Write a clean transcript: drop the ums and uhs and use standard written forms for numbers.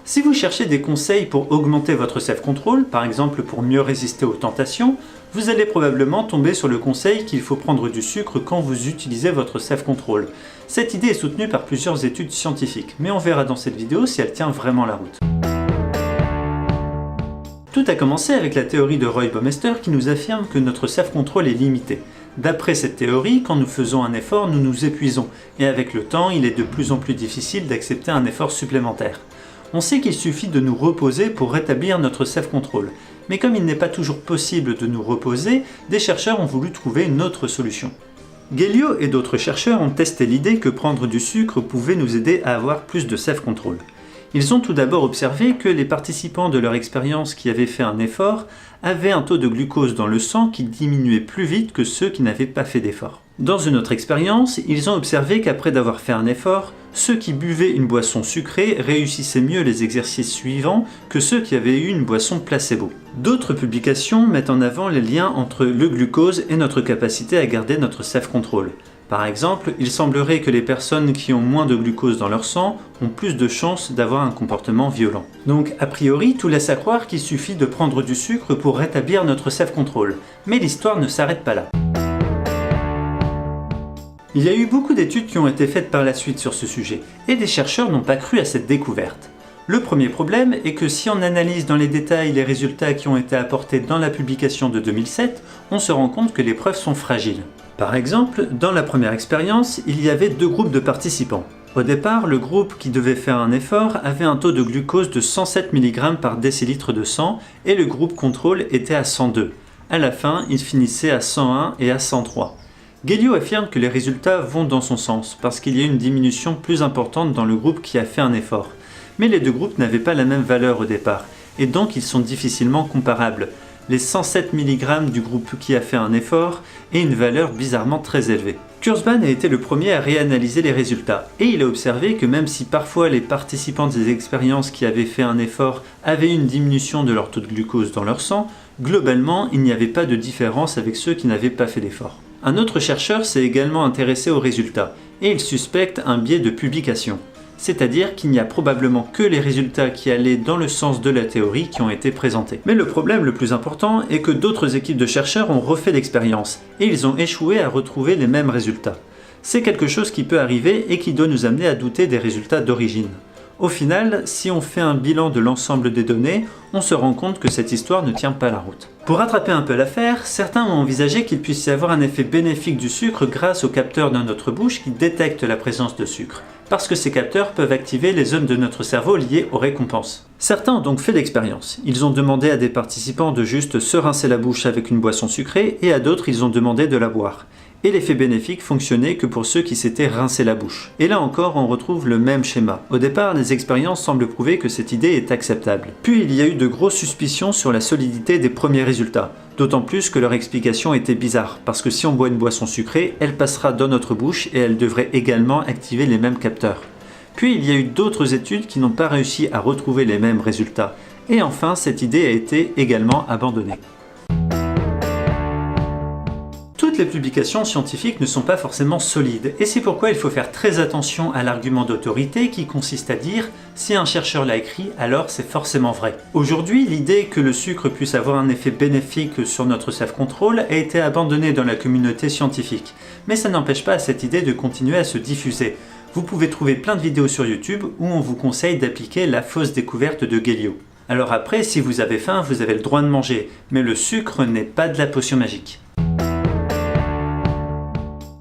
Si vous cherchez des conseils pour augmenter votre self-control, par exemple pour mieux résister aux tentations, vous allez probablement tomber sur le conseil qu'il faut prendre du sucre quand vous utilisez votre self-control. Cette idée est soutenue par plusieurs études scientifiques, mais on verra dans cette vidéo si elle tient vraiment la route. Tout a commencé avec la théorie de Roy Baumeister qui nous affirme que notre self-control est limité. D'après cette théorie, quand nous faisons un effort, nous nous épuisons, et avec le temps, il est de plus en plus difficile d'accepter un effort supplémentaire. On sait qu'il suffit de nous reposer pour rétablir notre self-control, mais comme il n'est pas toujours possible de nous reposer, des chercheurs ont voulu trouver une autre solution. Gelio et d'autres chercheurs ont testé l'idée que prendre du sucre pouvait nous aider à avoir plus de self-control. Ils ont tout d'abord observé que les participants de leur expérience qui avaient fait un effort avaient un taux de glucose dans le sang qui diminuait plus vite que ceux qui n'avaient pas fait d'effort. Dans une autre expérience, ils ont observé qu'après d'avoir fait un effort, ceux qui buvaient une boisson sucrée réussissaient mieux les exercices suivants que ceux qui avaient eu une boisson placebo. D'autres publications mettent en avant les liens entre le glucose et notre capacité à garder notre self-control. Par exemple, il semblerait que les personnes qui ont moins de glucose dans leur sang ont plus de chances d'avoir un comportement violent. Donc a priori, tout laisse à croire qu'il suffit de prendre du sucre pour rétablir notre self-control. Mais l'histoire ne s'arrête pas là. Il y a eu beaucoup d'études qui ont été faites par la suite sur ce sujet, et des chercheurs n'ont pas cru à cette découverte. Le premier problème est que si on analyse dans les détails les résultats qui ont été apportés dans la publication de 2007, on se rend compte que les preuves sont fragiles. Par exemple, dans la première expérience, il y avait deux groupes de participants. Au départ, le groupe qui devait faire un effort avait un taux de glucose de 107 mg par décilitre de sang et le groupe contrôle était à 102. À la fin, il finissait à 101 et à 103. Gelio affirme que les résultats vont dans son sens parce qu'il y a une diminution plus importante dans le groupe qui a fait un effort. Mais les deux groupes n'avaient pas la même valeur au départ et donc ils sont difficilement comparables. Les 107 mg du groupe qui a fait un effort et une valeur bizarrement très élevée. Kurzban a été le premier à réanalyser les résultats et il a observé que même si parfois les participants des expériences qui avaient fait un effort avaient une diminution de leur taux de glucose dans leur sang, globalement il n'y avait pas de différence avec ceux qui n'avaient pas fait d'effort. Un autre chercheur s'est également intéressé aux résultats et il suspecte un biais de publication. C'est-à-dire qu'il n'y a probablement que les résultats qui allaient dans le sens de la théorie qui ont été présentés. Mais le problème le plus important est que d'autres équipes de chercheurs ont refait l'expérience, et ils ont échoué à retrouver les mêmes résultats. C'est quelque chose qui peut arriver et qui doit nous amener à douter des résultats d'origine. Au final, si on fait un bilan de l'ensemble des données, on se rend compte que cette histoire ne tient pas la route. Pour rattraper un peu l'affaire, certains ont envisagé qu'il puisse y avoir un effet bénéfique du sucre grâce aux capteurs de notre bouche qui détectent la présence de sucre, parce que ces capteurs peuvent activer les zones de notre cerveau liées aux récompenses. Certains ont donc fait l'expérience. Ils ont demandé à des participants de juste se rincer la bouche avec une boisson sucrée et à d'autres ils ont demandé de la boire. Et l'effet bénéfique fonctionnait que pour ceux qui s'étaient rincé la bouche. Et là encore, on retrouve le même schéma. Au départ, les expériences semblent prouver que cette idée est acceptable. Puis il y a eu de grosses suspicions sur la solidité des premiers résultats. D'autant plus que leur explication était bizarre, parce que si on boit une boisson sucrée, elle passera dans notre bouche et elle devrait également activer les mêmes capteurs. Puis il y a eu d'autres études qui n'ont pas réussi à retrouver les mêmes résultats. Et enfin, cette idée a été également abandonnée. Toutes les publications scientifiques ne sont pas forcément solides, et c'est pourquoi il faut faire très attention à l'argument d'autorité qui consiste à dire « si un chercheur l'a écrit, alors c'est forcément vrai ». Aujourd'hui, l'idée que le sucre puisse avoir un effet bénéfique sur notre self-control a été abandonnée dans la communauté scientifique, mais ça n'empêche pas à cette idée de continuer à se diffuser. Vous pouvez trouver plein de vidéos sur YouTube où on vous conseille d'appliquer la fausse découverte de Gelio. Alors après, si vous avez faim, vous avez le droit de manger, mais le sucre n'est pas de la potion magique.